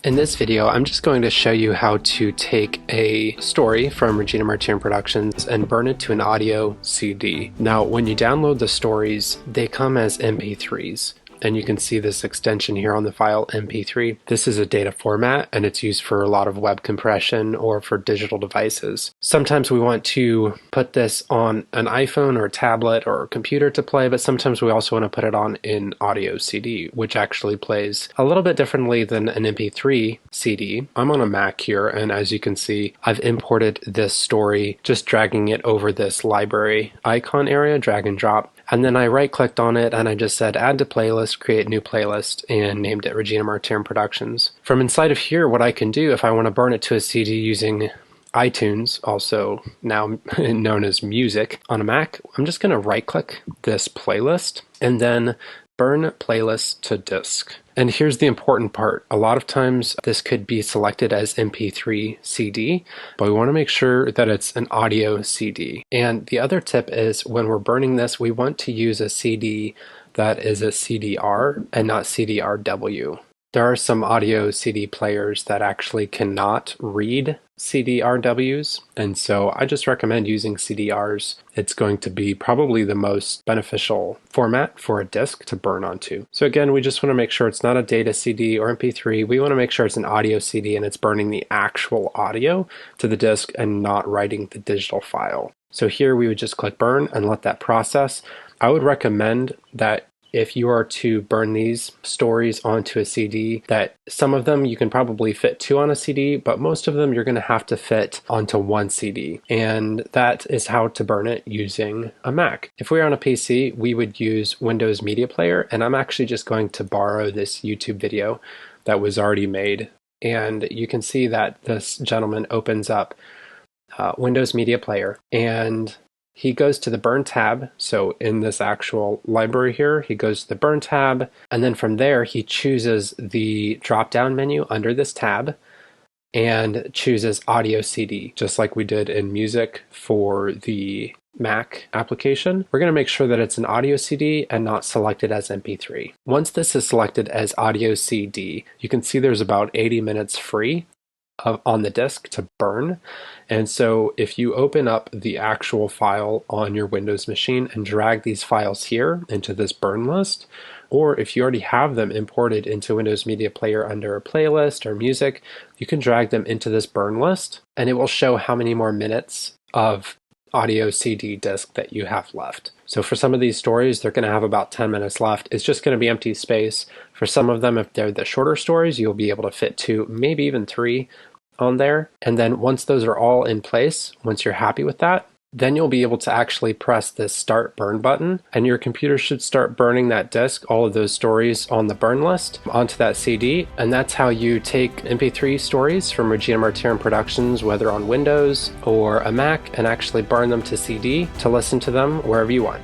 In this video, I'm just going to show you how to take a story from Regina Martin Productions and burn it to an audio CD. Now, when you download the stories, they come as MP3s. And you can see this extension here on the file MP3. This is a data format and it's used for a lot of web compression or for digital devices. Sometimes we want to put this on an iPhone or a tablet or a computer to play, but sometimes we also want to put it on an audio CD, which actually plays a little bit differently than an MP3 CD. I'm on a Mac here, and as you can see, I've imported this story, just dragging it over this library icon area, drag and drop. And then I right-clicked on it and I just said add to playlist, create new playlist, and named it Regina Martin Productions. From inside of here, what I can do if I want to burn it to a CD using iTunes, also now known as Music on a Mac, I'm just going to right-click this playlist and then burn playlist to disk. And here's the important part. A lot of times this could be selected as MP3 CD, but we want to make sure that it's an audio CD. And the other tip is when we're burning this, we want to use a CD that is a CDR and not CDRW. There are some audio CD players that actually cannot read CDRWs, and so I just recommend using CDRs. It's going to be probably the most beneficial format for a disk to burn onto. So again, we just want to make sure it's not a data CD or MP3. We want to make sure it's an audio CD and it's burning the actual audio to the disk and not writing the digital file. So here we would just click burn and let that process. I would recommend that if you are to burn these stories onto a CD, that some of them you can probably fit 2 on a CD, but most of them you're going to have to fit onto 1 CD. And that is how to burn it using a Mac. If we were on a PC, we would use Windows Media Player, and I'm actually just going to borrow this YouTube video that was already made. And you can see that this gentleman opens up Windows Media Player, and he goes to the Burn tab. So in this actual library here, he goes to the Burn tab, and then from there he chooses the drop-down menu under this tab and chooses Audio CD, just like we did in Music for the Mac application. We're going to make sure that it's an audio CD and not selected as MP3. Once this is selected as audio CD, you can see there's about 80 minutes free on the disk to burn. And so if you open up the actual file on your Windows machine and drag these files here into this burn list, or if you already have them imported into Windows Media Player under a playlist or music, you can drag them into this burn list and it will show how many more minutes of audio CD disk that you have left. So for some of these stories, they're going to have about 10 minutes left. It's just going to be empty space. For some of them, if they're the shorter stories, you'll be able to fit 2, maybe even 3 on there. And then once those are all in place, once you're happy with that, then you'll be able to actually press this start burn button, and your computer should start burning that disk, all of those stories on the burn list, onto that CD. And that's how you take MP3 stories from Regina Martin Productions, whether on Windows or a Mac, and actually burn them to CD to listen to them wherever you want.